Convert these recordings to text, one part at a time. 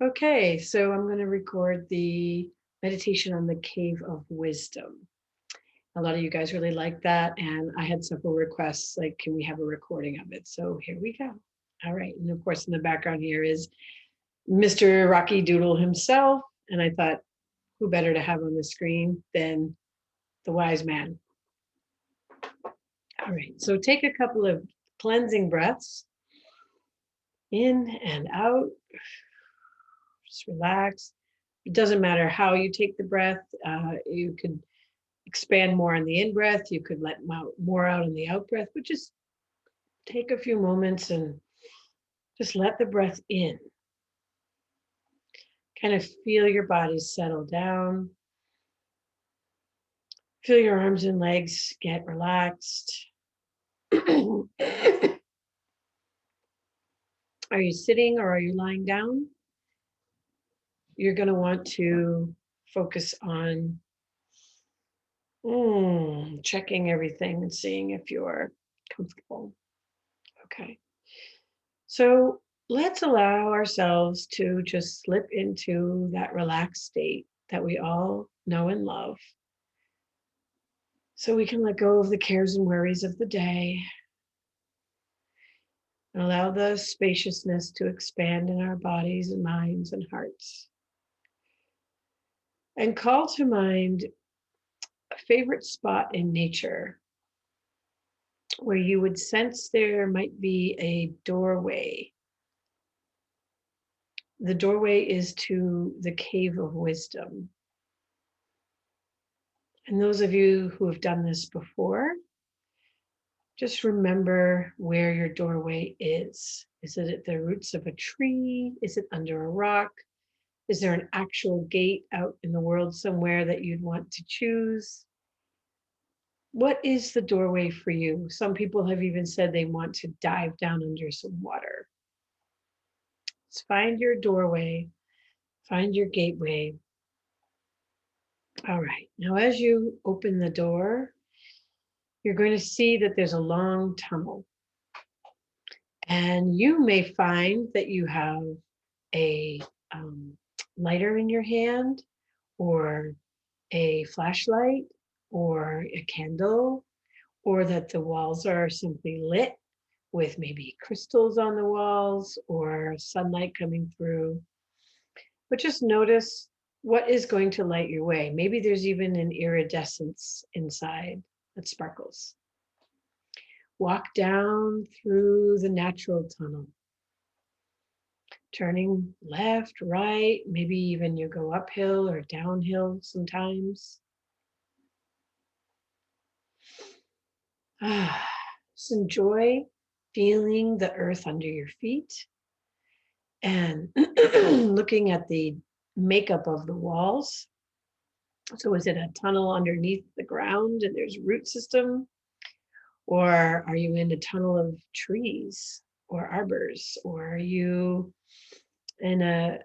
Okay, so I'm going to record the meditation on the Cave of Wisdom. A lot of you guys really like that, and I had several requests like, can we have a recording of it? So here we go. All right, and of course, in the background here is Mr. Rocky Doodle himself, and I thought, who better to have on the screen than the wise man? All right, so take a couple of cleansing breaths in and out. Just relax. It doesn't matter how you take the breath. You could expand more on the in breath. You could let more out on the out breath, but just take a few moments and just let the breath in. Kind of feel your body settle down. Feel your arms and legs get relaxed. Are you sitting or are you lying down? You're going to want to focus on checking everything and seeing if you're comfortable. Okay. So let's allow ourselves to just slip into that relaxed state that we all know and love. So we can let go of the cares and worries of the day and allow the spaciousness to expand in our bodies and minds and hearts. And call to mind a favorite spot in nature where you would sense there might be a doorway. The doorway is to the cave of wisdom. And those of you who have done this before, just remember where your doorway is. Is it at the roots of a tree? Is it under a rock? Is there an actual gate out in the world somewhere that you'd want to choose? What is the doorway for you? Some people have even said they want to dive down under some water. Just find your doorway, find your gateway. All right, now as you open the door, you're going to see that there's a long tunnel. And you may find that you have a lighter in your hand, or a flashlight, or a candle, or that the walls are simply lit with maybe crystals on the walls or sunlight coming through. But just notice what is going to light your way. Maybe there's even an iridescence inside that sparkles. Walk down through the natural tunnel, turning left, right, maybe even you go uphill or downhill sometimes. Just enjoy feeling the earth under your feet and looking at the makeup of the walls. So is it a tunnel underneath the ground and there's root system? Or are you in a tunnel of trees or arbors? Or are you in a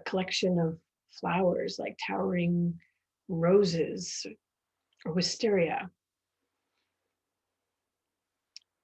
collection of flowers like towering roses or wisteria?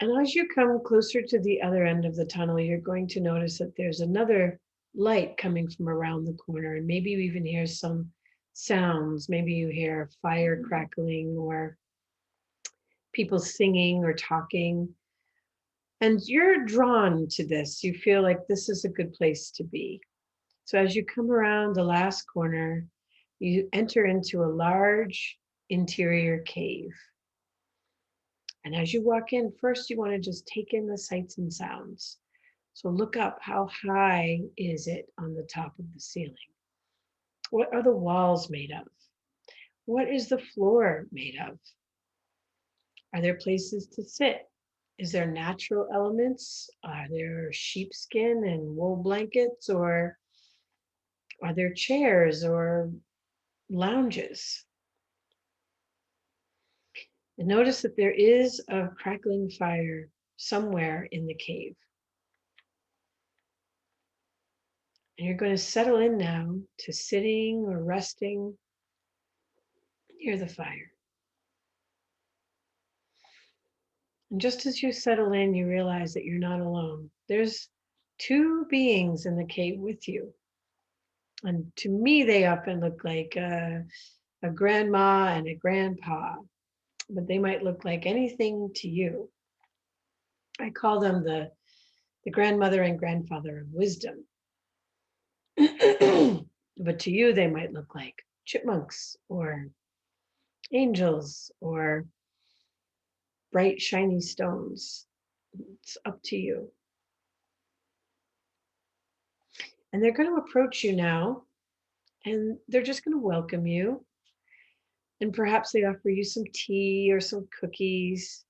And as you come closer to the other end of the tunnel, you're going to notice that there's another light coming from around the corner. And maybe you even hear some sounds. Maybe you hear fire crackling or people singing or talking. And you're drawn to this. You feel like this is a good place to be. So as you come around the last corner, you enter into a large interior cave. And as you walk in, first you want to just take in the sights and sounds. So look up, how high is it on the top of the ceiling? What are the walls made of? What is the floor made of? Are there places to sit? Is there natural elements? Are there sheepskin and wool blankets, or are there chairs or lounges? And notice that there is a crackling fire somewhere in the cave. And you're going to settle in now to sitting or resting near the fire. And just as you settle in, you realize that you're not alone. There's two beings in the cave with you. And to me, they often look like a grandma and a grandpa, but they might look like anything to you. I call them the grandmother and grandfather of wisdom. But to you, they might look like chipmunks or angels or bright, shiny stones. It's up to you. And they're going to approach you now and they're just going to welcome you. And perhaps they offer you some tea or some cookies.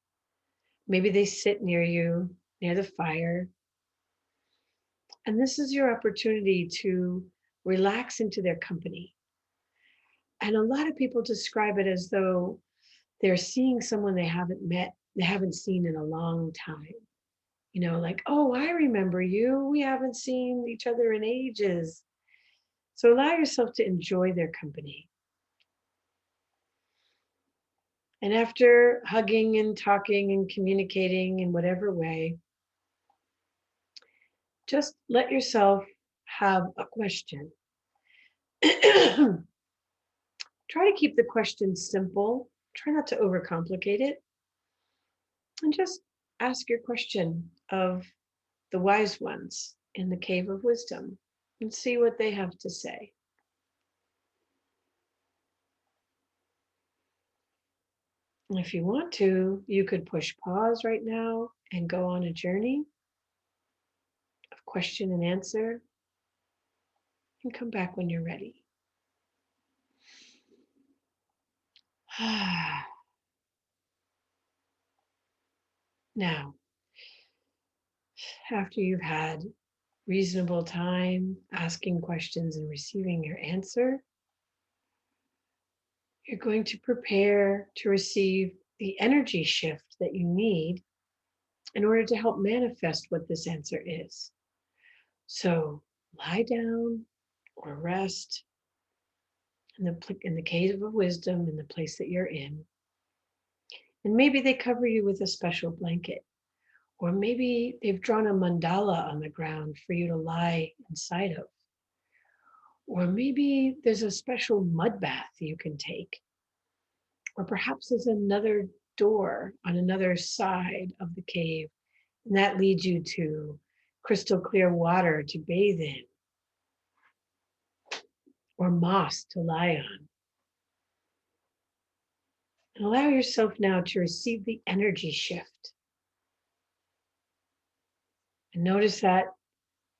Maybe they sit near you, near the fire. And this is your opportunity to relax into their company. And a lot of people describe it as though they're seeing someone they haven't met, they haven't seen in a long time. Like, oh, I remember you. We haven't seen each other in ages. So allow yourself to enjoy their company. And after hugging and talking and communicating in whatever way, just let yourself have a question. Try to keep the question simple. Try not to overcomplicate it. And just ask your question of the wise ones in the cave of wisdom and see what they have to say. And if you want to, you could push pause right now and go on a journey of question and answer and come back when you're ready. Now, after you've had reasonable time asking questions and receiving your answer, you're going to prepare to receive the energy shift that you need in order to help manifest what this answer is. So lie down or rest in the cave of wisdom in the place that you're in. And maybe they cover you with a special blanket, or maybe they've drawn a mandala on the ground for you to lie inside of. Or maybe there's a special mud bath you can take. Or perhaps there's another door on another side of the cave, and that leads you to crystal clear water to bathe in, or moss to lie on. And allow yourself now to receive the energy shift. And notice that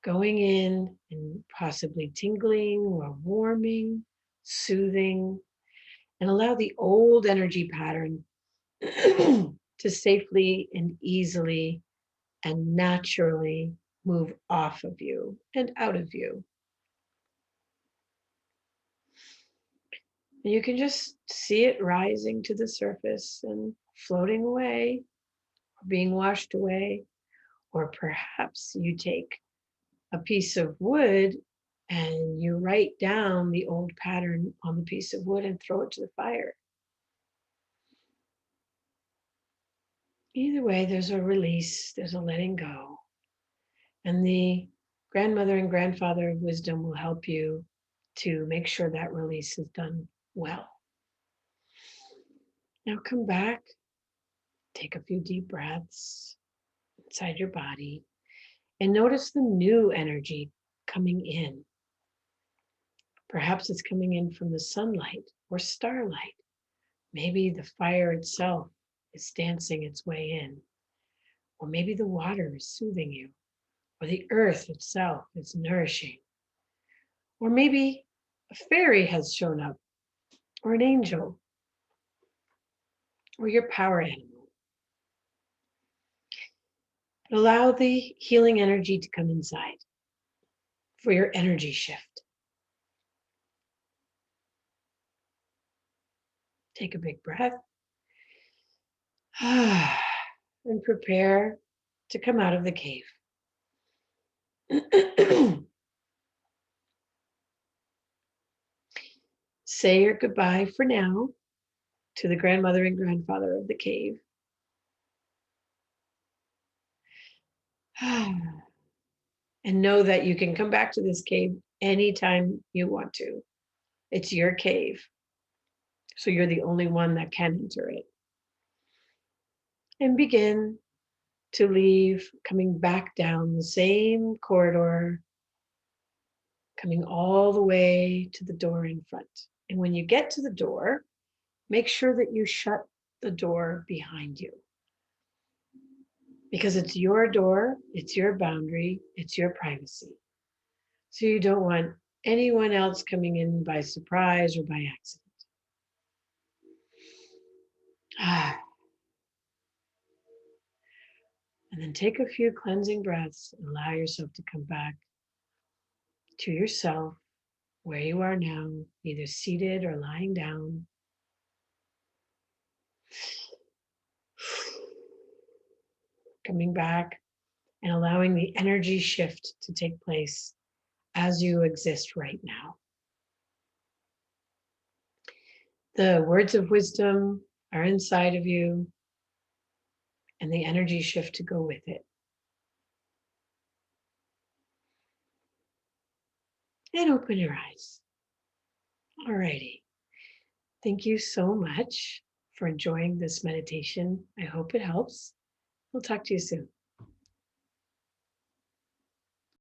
going in and possibly tingling or warming, soothing, and allow the old energy pattern to safely and easily and naturally move off of you and out of you. And you can just see it rising to the surface and floating away, or being washed away, or perhaps you take a piece of wood and you write down the old pattern on the piece of wood and throw it to the fire. Either way, there's a release, there's a letting go. And the grandmother and grandfather of wisdom will help you to make sure that release is done well. Now come back, take a few deep breaths inside your body, and notice the new energy coming in. Perhaps it's coming in from the sunlight or starlight. Maybe the fire itself is dancing its way in. Or maybe the water is soothing you, or the earth itself is nourishing. Or maybe a fairy has shown up, or an angel, or your power animal. Allow the healing energy to come inside for your energy shift. Take a big breath and prepare to come out of the cave. Say your goodbye for now to the grandmother and grandfather of the cave. And know that you can come back to this cave anytime you want to. It's your cave. So you're the only one that can enter it. And begin to leave, coming back down the same corridor, coming all the way to the door in front. And when you get to the door, make sure that you shut the door behind you because it's your door, it's your boundary, it's your privacy. So you don't want anyone else coming in by surprise or by accident. And then take a few cleansing breaths and allow yourself to come back to yourself where you are now, either seated or lying down. Coming back and allowing the energy shift to take place as you exist right now. The words of wisdom are inside of you and the energy shift to go with it. And open your eyes. Alrighty. Thank you so much for enjoying this meditation. I hope it helps. We'll talk to you soon.